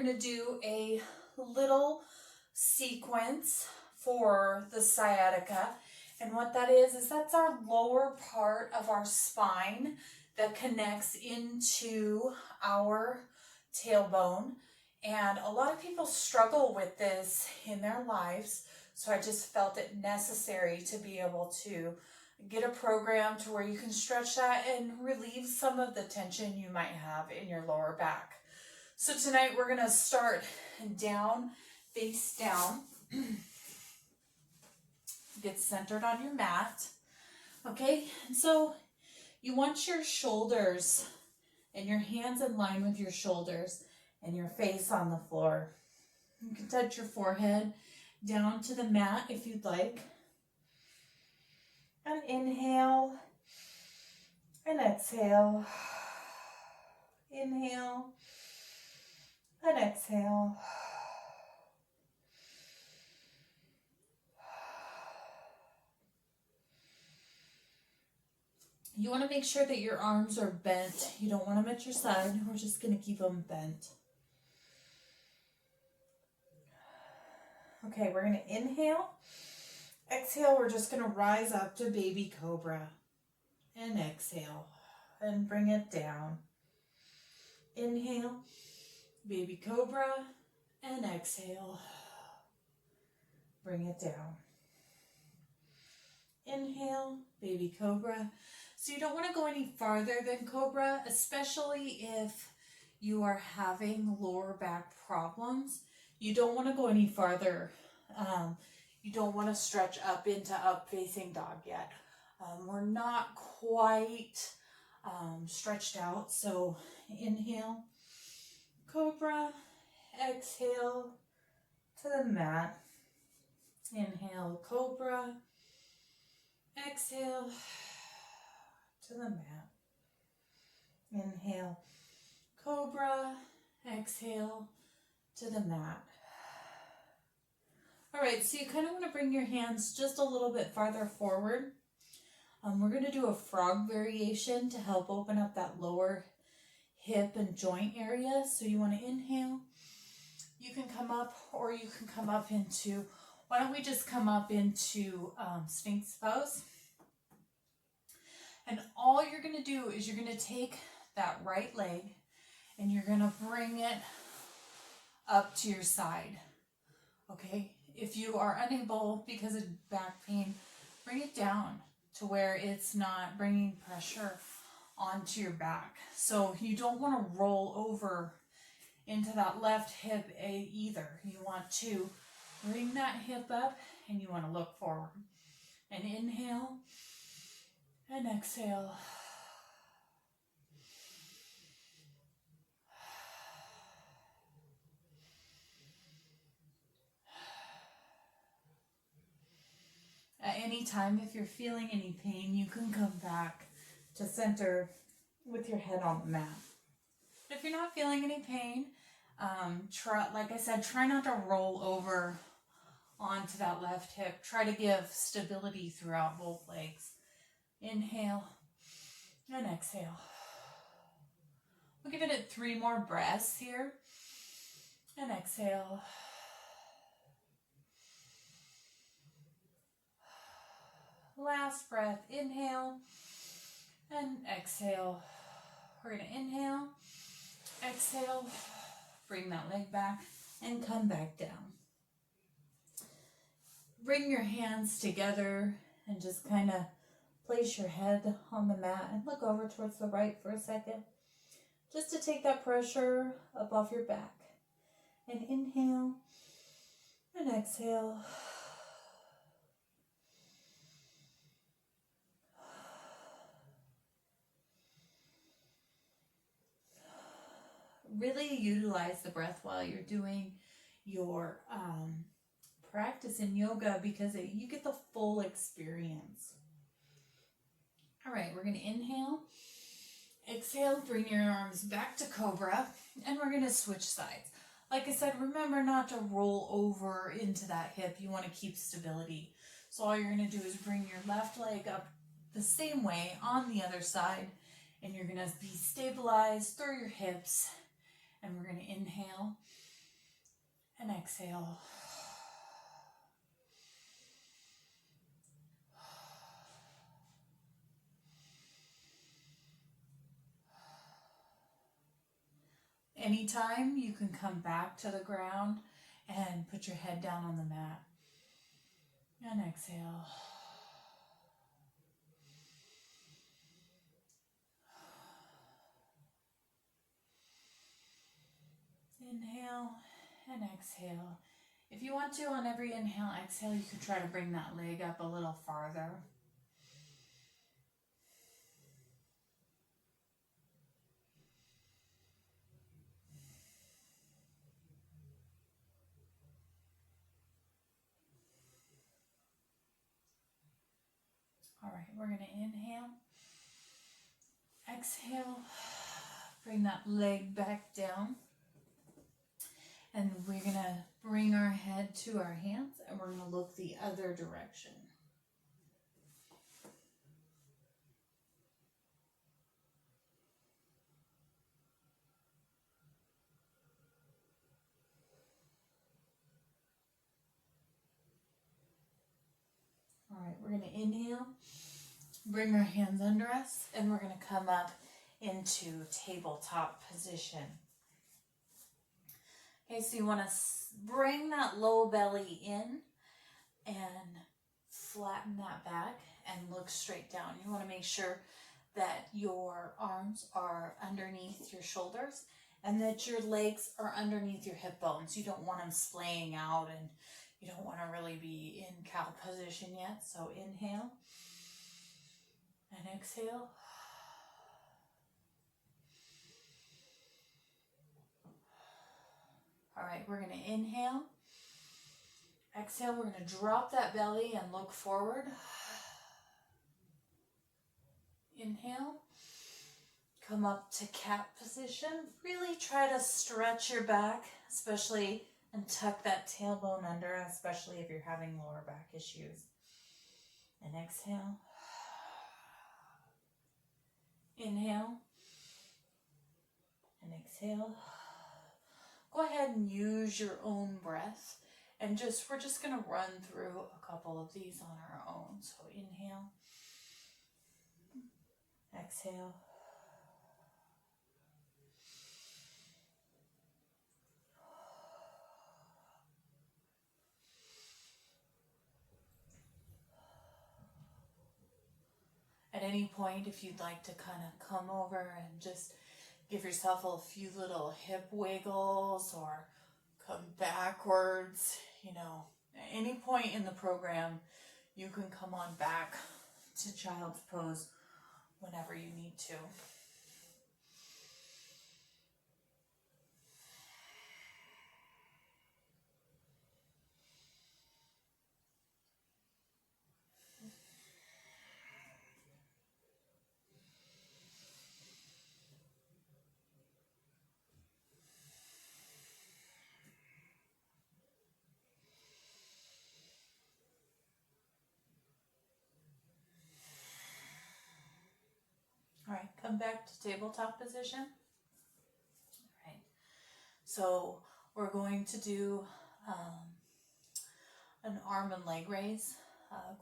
We're going to do a little sequence for the sciatica, and what that is that's our lower part of our spine that connects into our tailbone. And a lot of people struggle with this in their lives, so I just felt it necessary to be able to get a program to where you can stretch that and relieve some of the tension you might have in your lower back. So tonight we're going to start down, face down. Get centered on your mat. Okay, and so you want your shoulders and your hands in line with your shoulders and your face on the floor. You can touch your forehead down to the mat if you'd like. And inhale and exhale. Inhale and exhale. You want to make sure that your arms are bent. You don't want them at your side. We're just going to keep them bent. Okay, we're going to inhale. Exhale, we're just going to rise up to baby cobra. And exhale. And bring it down. Inhale, baby cobra. And exhale. Bring it down. Inhale, baby cobra. So you don't want to go any farther than cobra, especially if you are having lower back problems. You don't want to go any farther. You don't want to stretch up into up facing dog yet. We're not quite stretched out. So inhale, cobra, exhale to the mat. Inhale, cobra, exhale to the mat. Inhale, cobra, exhale to the mat. All right, so you kind of want to bring your hands just a little bit farther forward. We're going to do a frog variation to help open up that lower hip and joint area. So you want to inhale. You can come up, or you can come up into, why don't we just come up into Sphinx pose? And all you're going to do is you're going to take that right leg and you're going to bring it up to your side. Okay? If you are unable because of back pain, bring it down to where it's not bringing pressure onto your back. So you don't want to roll over into that left hip either. You want to bring that hip up and you want to look forward. And inhale and exhale. At any time, if you're feeling any pain, you can come back to center with your head on the mat. If you're not feeling any pain, like I said, try not to roll over onto that left hip. Try to give stability throughout both legs. Inhale and exhale. We'll give it 3 more breaths here. And exhale. Last breath, inhale and exhale. We're going to inhale, exhale, bring that leg back and come back down. Bring your hands together and just kind of place your head on the mat and look over towards the right for a second, just to take that pressure up off your back. And inhale and exhale. Really utilize the breath while you're doing your practice in yoga because you get the full experience. All right, we're going to inhale, exhale, bring your arms back to cobra, and we're going to switch sides. Like I said, remember not to roll over into that hip. You want to keep stability. So all you're going to do is bring your left leg up the same way on the other side, and you're going to be stabilized through your hips. And we're going to inhale exhale. Anytime you can come back to the ground and put your head down on the mat. And exhale. Inhale and exhale. If you want to, on every inhale, exhale, you can try to bring that leg up a little farther. All right, we're going to inhale, exhale, bring that leg back down. And we're going to bring our head to our hands and we're going to look the other direction. All right, we're going to inhale, bring our hands under us, and we're going to come up into tabletop position. Okay, so you want to bring that low belly in and flatten that back and look straight down. You want to make sure that your arms are underneath your shoulders and that your legs are underneath your hip bones. You don't want them splaying out and you don't want to really be in cow position yet. So inhale and exhale. All right, we're going to inhale. Exhale, we're going to drop that belly and look forward. Inhale. Come up to cat position. Really try to stretch your back, especially, and tuck that tailbone under, especially if you're having lower back issues. And exhale. Inhale. And exhale. Go ahead and use your own breath. And we're just going to run through a couple of these on our own. So inhale. Exhale. At any point, if you'd like to kind of come over and just give yourself a few little hip wiggles or come backwards, at any point in the program, you can come on back to child's pose whenever you need to. All right, come back to tabletop position. All right, so we're going to do an arm and leg raise,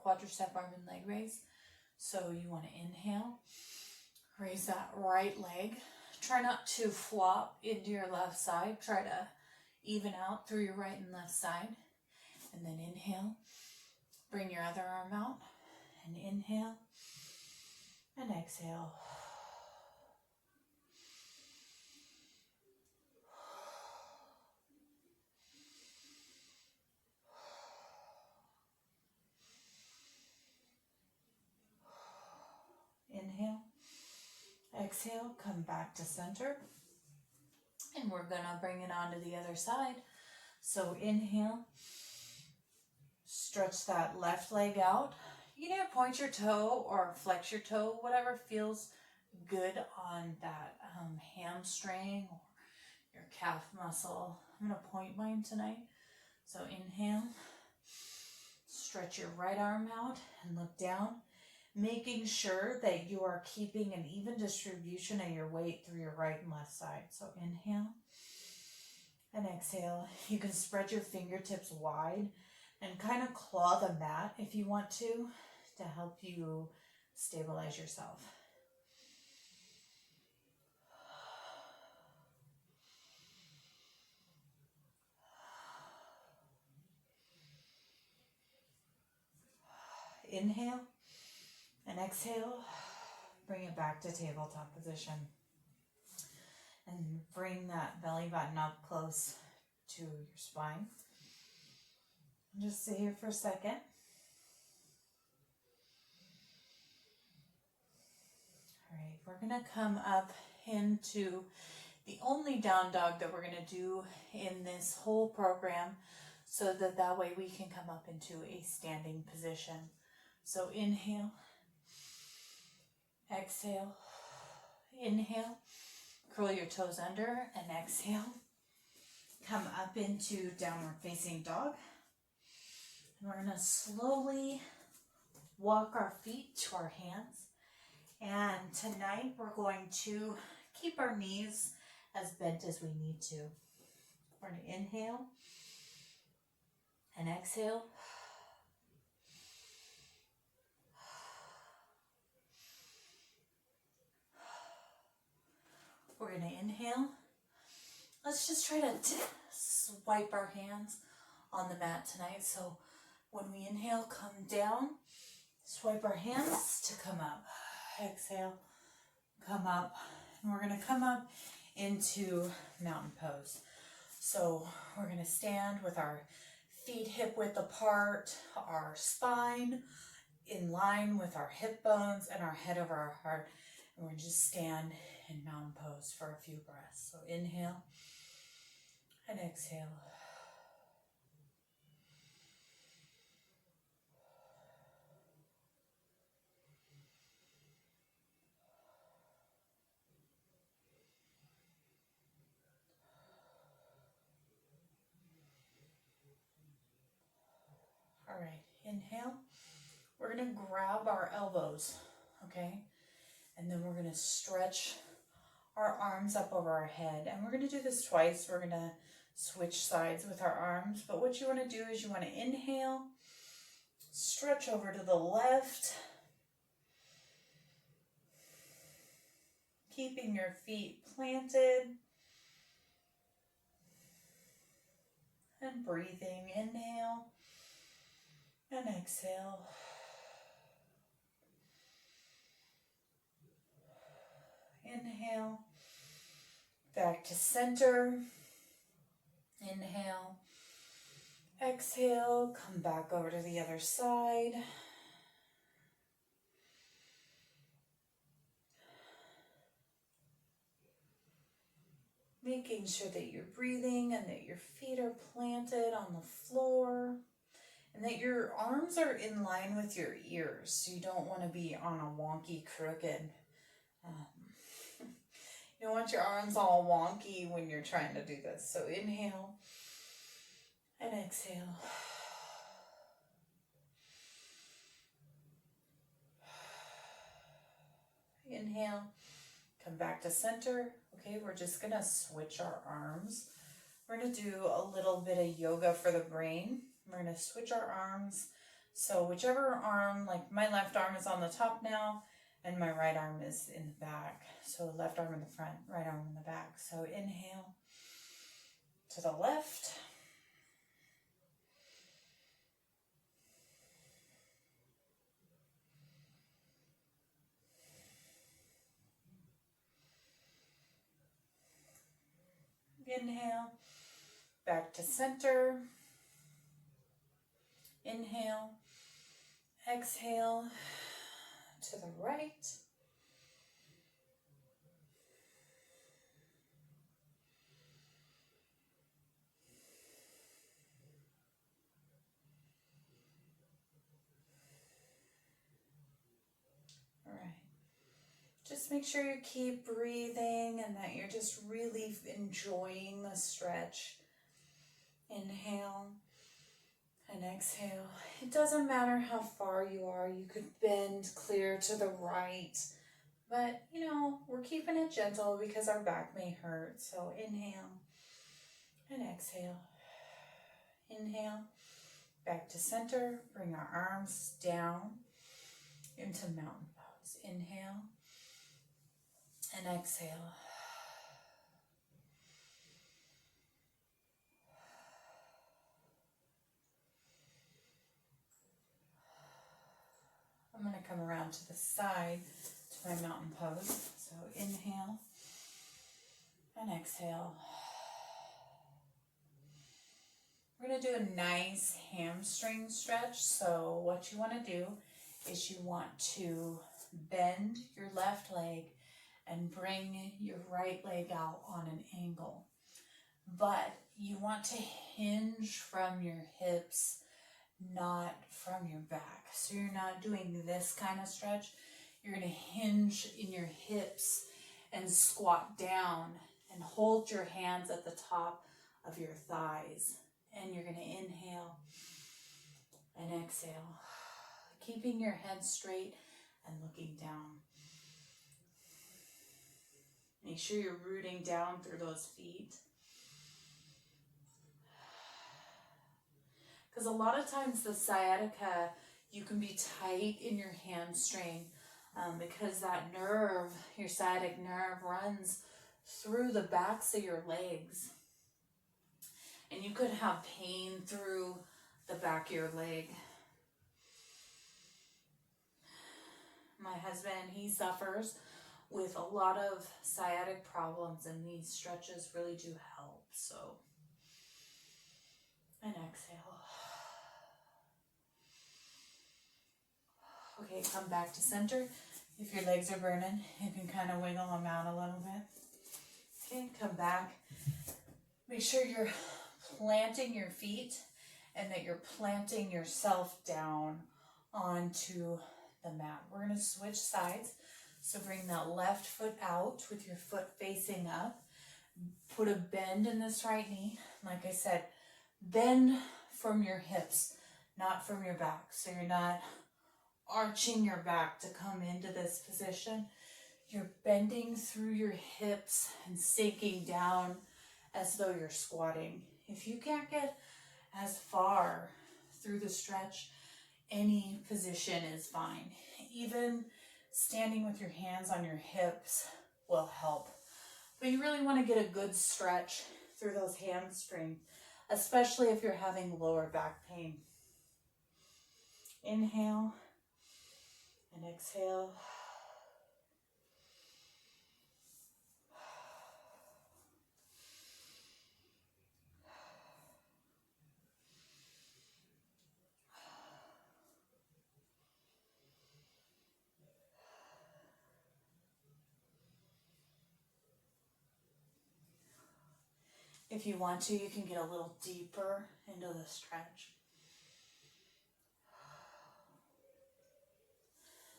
quadricep arm and leg raise. So you want to inhale, raise that right leg. Try not to flop into your left side. Try to even out through your right and left side. And then inhale, bring your other arm out, and inhale, and exhale. Inhale, exhale, come back to center. And we're going to bring it onto the other side. So inhale, stretch that left leg out. You can point your toe or flex your toe, whatever feels good on that hamstring or your calf muscle. I'm going to point mine tonight. So inhale, stretch your right arm out and look down, making sure that you are keeping an even distribution of your weight through your right and left side. So inhale, And exhale. You can spread your fingertips wide and kind of claw the mat if you want to help you stabilize yourself. Inhale and exhale. Bring it back to tabletop position. And bring that belly button up close to your spine. Just sit here for a second. All right, we're going to come up into the only down dog that we're going to do in this whole program, so that way we can come up into a standing position. So inhale, exhale, inhale, curl your toes under, and exhale. Come up into downward facing dog. And we're going to slowly walk our feet to our hands. And tonight we're going to keep our knees as bent as we need to. We're going to inhale and exhale. We're going to inhale. Let's just try to swipe our hands on the mat tonight. So when we inhale, come down, swipe our hands to come up. Exhale, come up. And we're going to come up into mountain pose. So we're going to stand with our feet hip width apart, our spine in line with our hip bones and our head over our heart. And we're just stand in mountain pose for a few breaths. So inhale and exhale. All right, inhale. We're going to grab our elbows, okay? And then we're going to stretch our arms up over our head. And we're going to do this twice. We're going to switch sides with our arms. But what you want to do is you want to inhale, stretch over to the left, keeping your feet planted, and breathing. Inhale and exhale. Inhale, back to center. Inhale, exhale, come back over to the other side. Making sure that you're breathing and that your feet are planted on the floor and that your arms are in line with your ears. So you don't want to be on a wonky, crooked. You don't want your arms all wonky when you're trying to do this. So inhale and exhale. Inhale, come back to center. Okay, we're just going to switch our arms. We're going to do a little bit of yoga for the brain. We're going to switch our arms. So whichever arm, like my left arm is on the top now, and my right arm is in the back. So left arm in the front, right arm in the back. So inhale to the left. Inhale, back to center. Inhale, exhale to the right. All right. Just make sure you keep breathing and that you're just really enjoying the stretch. Inhale and exhale. It doesn't matter how far you are. You could bend clear to the right. But, you know, we're keeping it gentle because our back may hurt. So inhale and exhale. Inhale, back to center. Bring our arms down into mountain pose. Inhale and exhale. I'm going to come around to the side to my mountain pose. So inhale and exhale. We're going to do a nice hamstring stretch. So what you want to do is you want to bend your left leg and bring your right leg out on an angle. But you want to hinge from your hips, not from your back. So you're not doing this kind of stretch. You're going to hinge in your hips and squat down and hold your hands at the top of your thighs. And you're going to inhale and exhale, keeping your head straight and looking down. Make sure you're rooting down through those feet. Because a lot of times the sciatica, you can be tight in your hamstring because that nerve, your sciatic nerve, runs through the backs of your legs. And you could have pain through the back of your leg. My husband, he suffers with a lot of sciatic problems, and these stretches really do help. So, and exhale. Okay, come back to center. If your legs are burning, you can kind of wiggle them out a little bit. Okay, come back. Make sure you're planting your feet and that you're planting yourself down onto the mat. We're going to switch sides. So bring that left foot out with your foot facing up. Put a bend in this right knee. Like I said, bend from your hips, not from your back. So you're not arching your back to come into this position. You're bending through your hips and sinking down as though you're squatting. If you can't get as far through the stretch, any position is fine. Even standing with your hands on your hips will help. But you really want to get a good stretch through those hamstrings, especially if you're having lower back pain. Inhale and exhale. If you want to, you can get a little deeper into the stretch.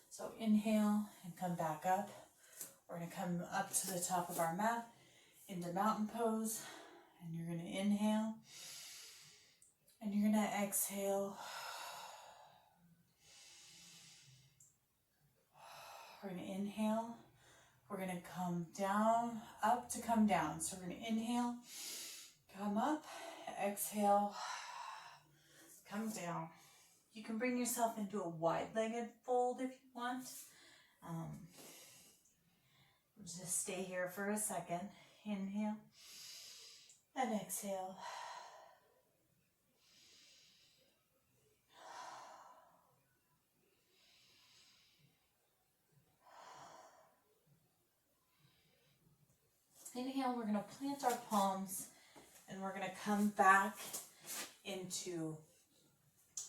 So inhale and come back up. We're going to come up to the top of our mat into mountain pose. And you're going to inhale. And you're going to exhale. We're going to inhale. We're going to come down, up to come down. So we're going to inhale, come up, exhale, come down. You can bring yourself into a wide-legged fold if you want. Just stay here for a second. Inhale and exhale. Inhale, we're going to plant our palms and we're going to come back into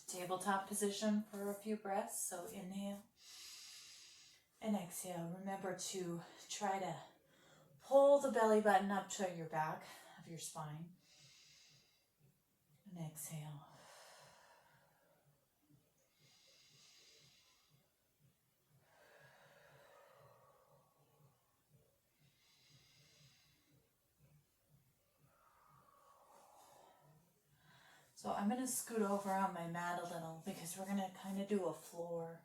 tabletop position for a few breaths. So inhale and exhale. Remember to try to pull the belly button up to your back of your spine. And exhale. So I'm going to scoot over on my mat a little because we're going to kind of do a floor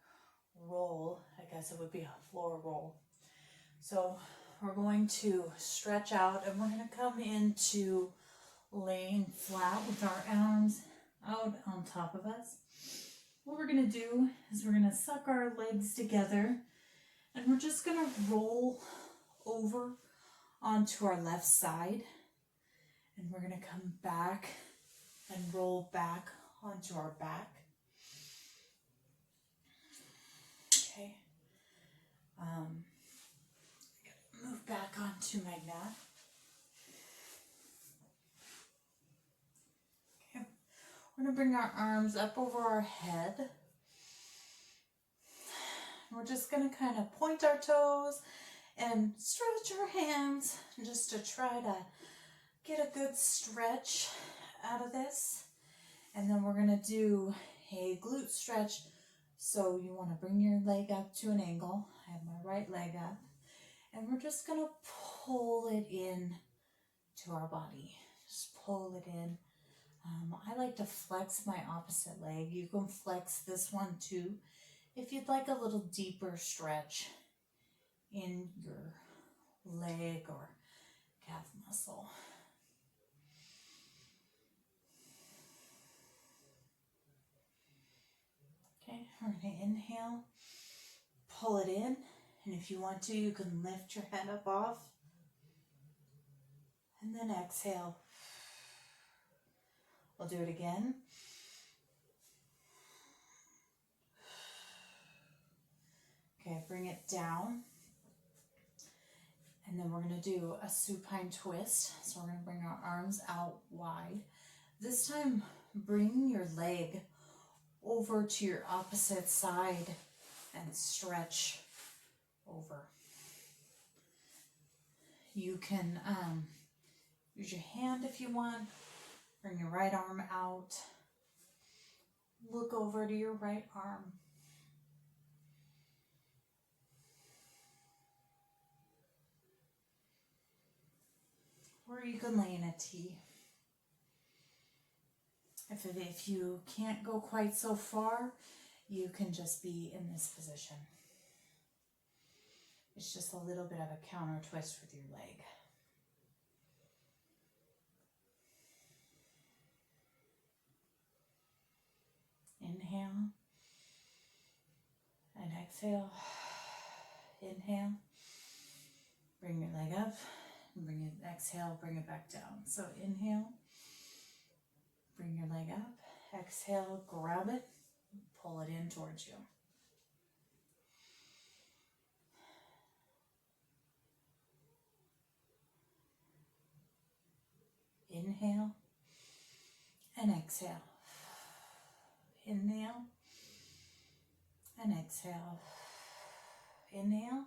roll. I guess it would be a floor roll. So we're going to stretch out and we're going to come into laying flat with our arms out on top of us. What we're going to do is we're going to suck our legs together, and we're just going to roll over onto our left side, and we're going to come back and roll back onto our back. Okay. Move back onto my mat. Okay. We're going to bring our arms up over our head. We're just going to kind of point our toes and stretch our hands just to try to get a good stretch out of this. And then we're going to do a glute stretch. So you want to bring your leg up to an angle. I have my right leg up. And we're just going to pull it in to our body. Just pull it in. I like to flex my opposite leg. You can flex this one too if you'd like a little deeper stretch in your leg or calf muscle. Okay, we're going to inhale, pull it in, and if you want to, you can lift your head up off, and then exhale. We'll do it again. Okay, bring it down. And then we're going to do a supine twist. So we're going to bring our arms out wide. This time, bring your leg over to your opposite side and stretch over. You can use your hand if you want. Bring your right arm out. Look over to your right arm. Or you can lay in a T. If you can't go quite so far, you can just be in this position. It's just a little bit of a counter twist with your leg. Inhale and exhale. Inhale. Bring your leg up. Bring it, exhale, bring it back down. So inhale. Bring your leg up. Exhale, grab it. Pull it in towards you. Inhale and exhale. Inhale and exhale. Inhale.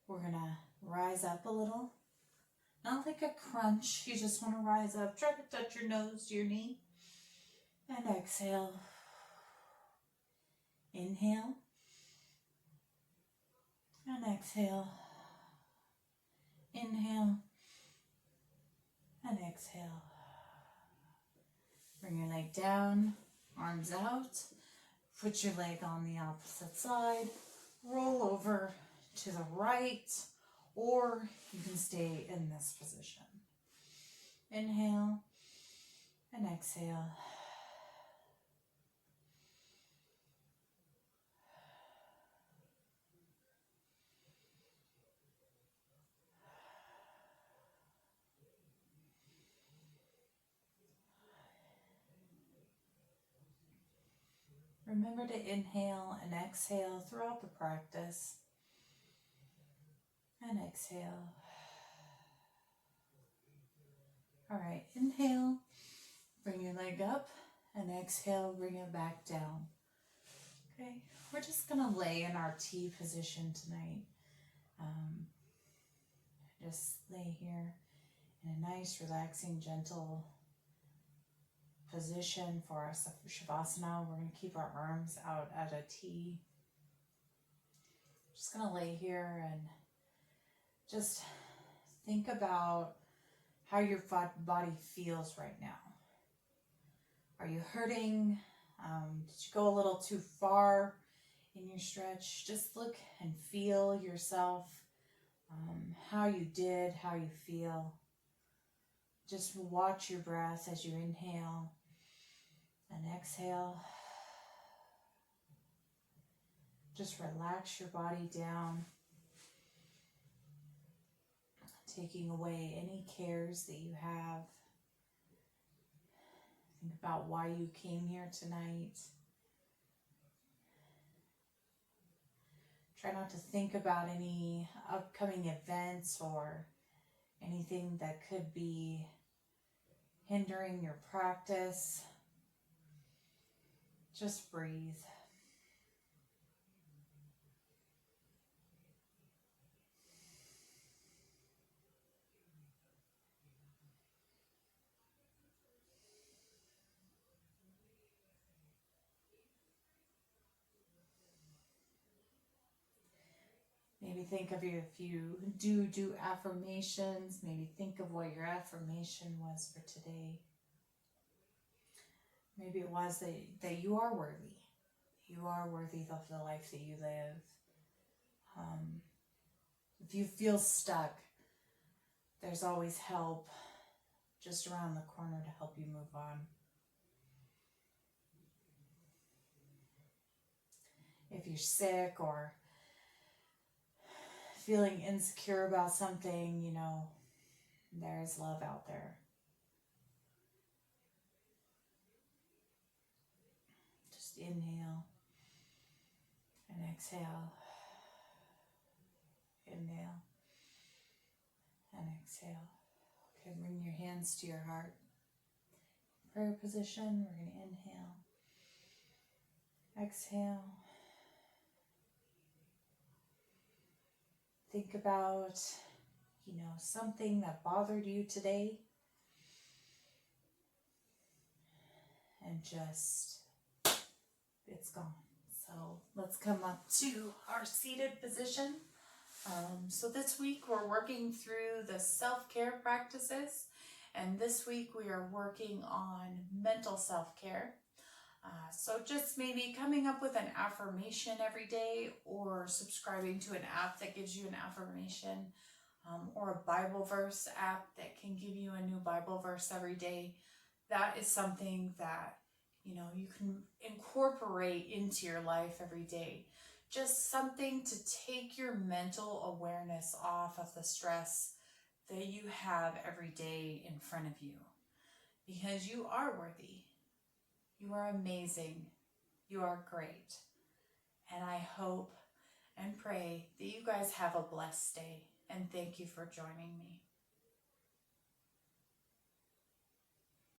We're going to rise up a little. Not like a crunch. You just want to rise up. Try to touch your nose to your knee. And exhale. Inhale. And exhale. Inhale. And exhale. Bring your leg down. Arms out. Put your leg on the opposite side. Roll over to the right, or you can stay in this position. Inhale and exhale. Remember to inhale and exhale throughout the practice. And exhale. All right, inhale, bring your leg up, and exhale, bring it back down. Okay, we're just gonna lay in our T position tonight. Just lay here in a nice, relaxing, gentle position for our Shavasana. We're gonna keep our arms out at a T. Just gonna lay here and just think about how your body feels right now. Are you hurting? Did you go a little too far in your stretch? Just look and feel yourself, how you did, how you feel. Just watch your breath as you inhale and exhale. Just relax your body down, taking away any cares that you have. Think about why you came here tonight. Try not to think about any upcoming events or anything that could be hindering your practice. Just breathe. Maybe think of if you do affirmations, maybe think of what your affirmation was for today. Maybe it was that you are worthy. You are worthy of the life that you live. If you feel stuck, there's always help just around the corner to help you move on. If you're sick or feeling insecure about something, you know, there's love out there. Just inhale and exhale. Inhale and exhale. Okay, bring your hands to your heart. Prayer position, we're going to inhale. Exhale. Think about, you know, something that bothered you today. And just, it's gone. So let's come up to our seated position. So this week we're working through the self-care practices. And this week we are working on mental self-care. So just maybe coming up with an affirmation every day, or subscribing to an app that gives you an affirmation, or a Bible verse app that can give you a new Bible verse every day. That is something that, you know, you can incorporate into your life every day. Just something to take your mental awareness off of the stress that you have every day in front of you. Because you are worthy. You are amazing. You are great. And I hope and pray that you guys have a blessed day. And thank you for joining me.